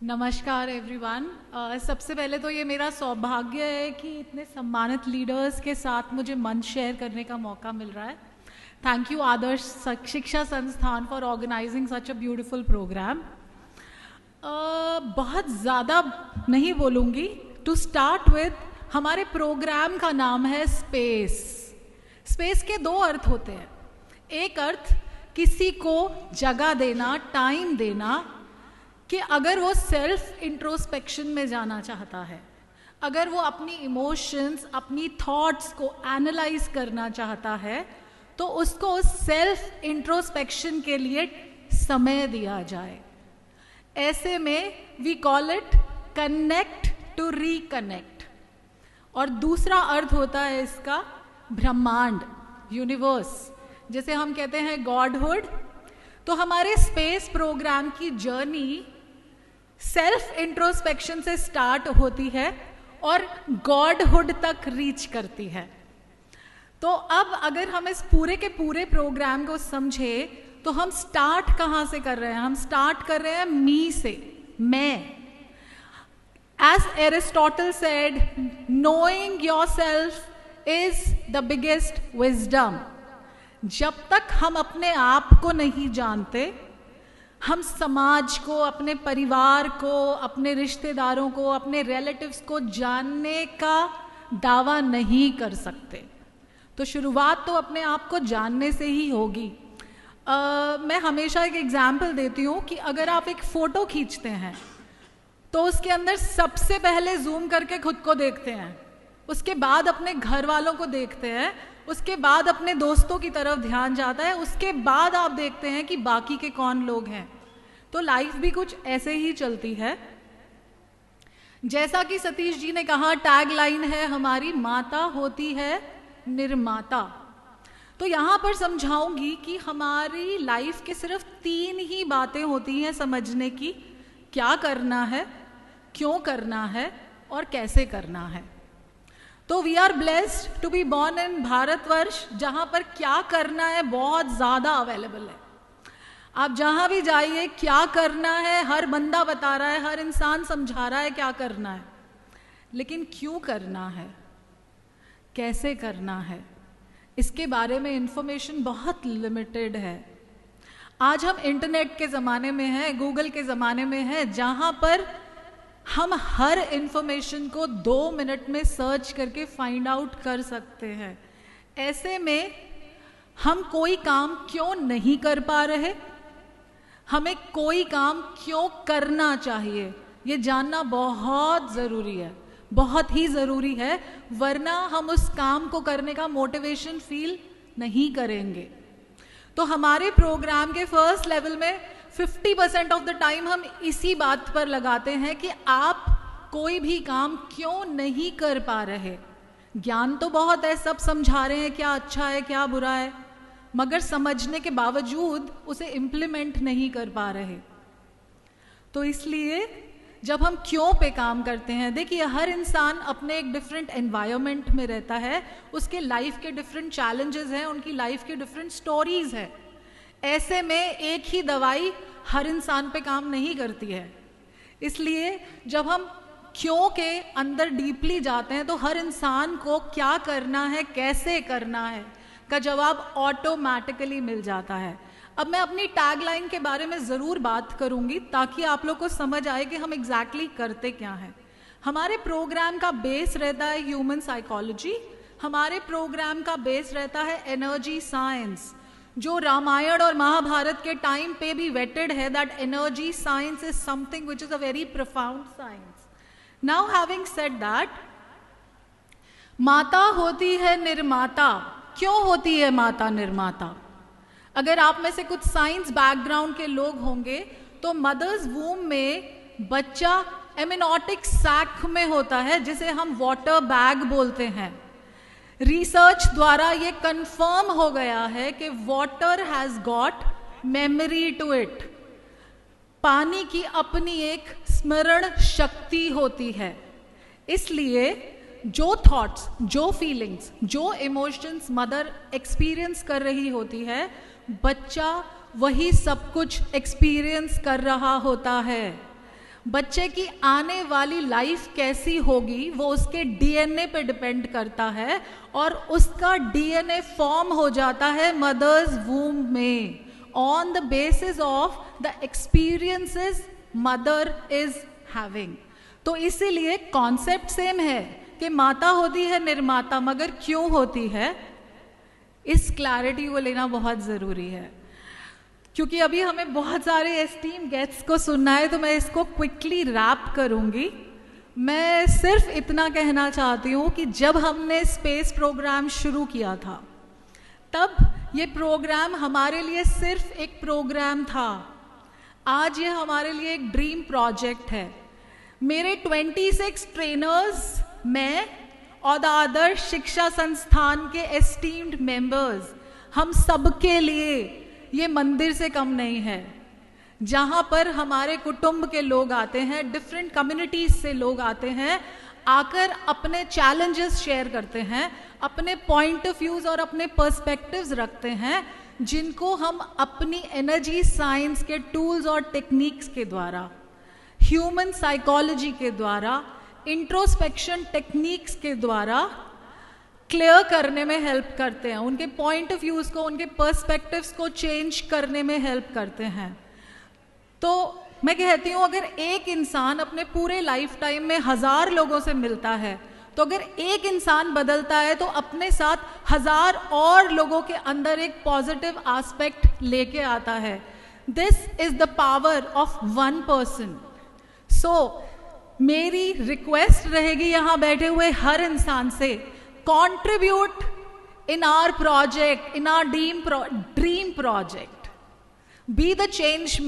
नमस्कार एवरीवन। सबसे पहले तो ये मेरा सौभाग्य है कि इतने सम्मानित लीडर्स के साथ मुझे मंच शेयर करने का मौका मिल रहा है। Thank you Adarsh Shiksha Sansthan for organising such a beautiful programme. बहुत ज़्यादा नहीं बोलूँगी। टू स्टार्ट विद, हमारे प्रोग्राम का नाम है स्पेस। स्पेस के दो अर्थ होते हैं। एक अर्थ किसी को जगह देना, टाइम देना, कि अगर वो सेल्फ इंट्रोस्पेक्शन में जाना चाहता है, अगर वो अपनी इमोशंस, अपनी थॉट्स को एनालाइज करना चाहता है, तो उसको सेल्फ इंट्रोस्पेक्शन के लिए समय दिया जाए। ऐसे में we call it connect to reconnect. और दूसरा अर्थ होता है इसका ब्रह्मांड, यूनिवर्स, जैसे हम कहते हैं गॉडहुड। तो हमारे स्पेस प्रोग्राम की जर्नी सेल्फ इंट्रोस्पेक्शन से स्टार्ट होती है और गॉडहुड तक रीच करती है। तो अब अगर हम इस पूरे के पूरे प्रोग्राम को समझे तो हम स्टार्ट कहाँ से कर रहे हैं? हम स्टार्ट कर रहे हैं मी से, मैं। As Aristotle said, knowing yourself is the biggest wisdom. जब तक हम अपने आप को नहीं जानते, हम समाज को, अपने परिवार को, अपने रिश्तेदारों को, अपने रिलेटिव्स को जानने का दावा नहीं कर सकते। तो शुरुआत तो अपने आप को जानने से ही होगी। मैं हमेशा एक एग्जाम्पल देती हूँ कि अगर आप एक फ़ोटो खींचते हैं तो उसके अंदर सबसे पहले जूम करके खुद को देखते हैं, उसके बाद अपने घर वालों को देखते हैं, उसके बाद अपने दोस्तों की तरफ ध्यान जाता है, उसके बाद आप देखते हैं कि बाकी के कौन लोग हैं। तो लाइफ भी कुछ ऐसे ही चलती है। जैसा कि सतीश जी ने कहा, टैग लाइन है हमारी, माता होती है निर्माता। तो यहाँ पर समझाऊंगी कि हमारी लाइफ के सिर्फ 3 ही बातें होती हैं समझने की: क्या करना है, क्यों करना है और कैसे करना है। तो we are blessed to be born in Bharatvarsh, जहाँ पर क्या करना है बहुत ज़्यादा अवेलेबल है। आप जहाँ भी जाइए, क्या करना है हर बंदा बता रहा है, हर इंसान समझा रहा है क्या करना है। लेकिन क्यों करना है, कैसे करना है, इसके बारे में इंफॉर्मेशन बहुत लिमिटेड है। आज हम इंटरनेट के ज़माने में हैं, गूगल के ज़माने में हैं, जहाँ पर हम हर इंफॉर्मेशन को 2 मिनट में सर्च करके फाइंड आउट कर सकते हैं। ऐसे में हम कोई काम क्यों नहीं कर पा रहे, हमें कोई काम क्यों करना चाहिए, ये जानना बहुत ज़रूरी है, बहुत ही ज़रूरी है। वरना हम उस काम को करने का मोटिवेशन फील नहीं करेंगे। तो हमारे प्रोग्राम के फर्स्ट लेवल में 50% ऑफ द टाइम हम इसी बात पर लगाते हैं कि आप कोई भी काम क्यों नहीं कर पा रहे। ज्ञान तो बहुत है, सब समझा रहे हैं क्या अच्छा है क्या बुरा है, मगर समझने के बावजूद उसे इम्प्लीमेंट नहीं कर पा रहे। तो इसलिए जब हम क्यों पे काम करते हैं, देखिए हर इंसान अपने एक डिफरेंट एनवायरनमेंट में रहता है, उसके लाइफ के डिफरेंट चैलेंजेस हैं, उनकी लाइफ के डिफरेंट स्टोरीज हैं। ऐसे में एक ही दवाई हर इंसान पे काम नहीं करती है। इसलिए जब हम क्यों के अंदर डीपली जाते हैं तो हर इंसान को क्या करना है, कैसे करना है का जवाब ऑटोमेटिकली मिल जाता है। अब मैं अपनी टैगलाइन के बारे में ज़रूर बात करूंगी ताकि आप लोग को समझ आए कि हम एग्जैक्टली करते क्या हैं। हमारे प्रोग्राम का बेस रहता है ह्यूमन साइकोलॉजी, हमारे प्रोग्राम का बेस रहता है एनर्जी साइंस, जो रामायण और महाभारत के टाइम पे भी वेटेड है that energy science is something which is a very profound science. Now having said that, माता होती है निर्माता। क्यों होती है माता निर्माता? अगर आप में से कुछ साइंस बैकग्राउंड के लोग होंगे तो मदर्स वूम में बच्चा एमिनोटिक सैक में होता है, जिसे हम वाटर बैग बोलते हैं। रिसर्च द्वारा ये कंफर्म हो गया है कि water has got memory to it. पानी की अपनी एक स्मरण शक्ति होती है। इसलिए जो थॉट्स, जो फीलिंग्स, जो इमोशंस मदर एक्सपीरियंस कर रही होती है, बच्चा वही सब कुछ एक्सपीरियंस कर रहा होता है। बच्चे की आने वाली लाइफ कैसी होगी वो उसके डीएनए पे डिपेंड करता है, और उसका डीएनए फॉर्म हो जाता है मदर्स वूम में on the basis of the experiences mother is having. तो इसीलिए कॉन्सेप्ट सेम है कि माता होती है निर्माता, मगर क्यों होती है, इस क्लैरिटी को लेना बहुत ज़रूरी है। क्योंकि अभी हमें बहुत सारे एस्टीम गेस्ट्स को सुनना है, तो मैं इसको क्विकली रैप करूंगी। मैं सिर्फ इतना कहना चाहती हूँ कि जब हमने स्पेस प्रोग्राम शुरू किया था, तब ये प्रोग्राम हमारे लिए सिर्फ एक प्रोग्राम था। आज ये हमारे लिए एक ड्रीम प्रोजेक्ट है। मेरे 26 ट्रेनर्स, मैं और द अदर शिक्षा संस्थान के एस्टीम्ड मेंबर्स, हम सबके लिए ये मंदिर से कम नहीं है, जहाँ पर हमारे कुटुंब के लोग आते हैं, डिफरेंट कम्युनिटीज से लोग आते हैं, आकर अपने चैलेंजेस शेयर करते हैं, अपने पॉइंट ऑफ व्यूज और अपने पर्सपेक्टिव्स रखते हैं, जिनको हम अपनी एनर्जी साइंस के टूल्स और टेक्निक्स के द्वारा, ह्यूमन साइकोलॉजी के द्वारा, इंट्रोस्पेक्शन टेक्निक्स के द्वारा क्लियर करने में हेल्प करते हैं, उनके पॉइंट ऑफ व्यूज को, उनके पर्सपेक्टिव्स को चेंज करने में हेल्प करते हैं। तो मैं कहती हूँ, अगर एक इंसान अपने पूरे लाइफ टाइम में 1000 लोगों से मिलता है, तो अगर एक इंसान बदलता है तो अपने साथ 1000 और लोगों के अंदर एक पॉजिटिव एस्पेक्ट लेके आता है। This is the power of one person. So मेरी रिक्वेस्ट रहेगी यहाँ बैठे हुए हर इंसान से, contribute in our project, in our dream project. Be the change maker.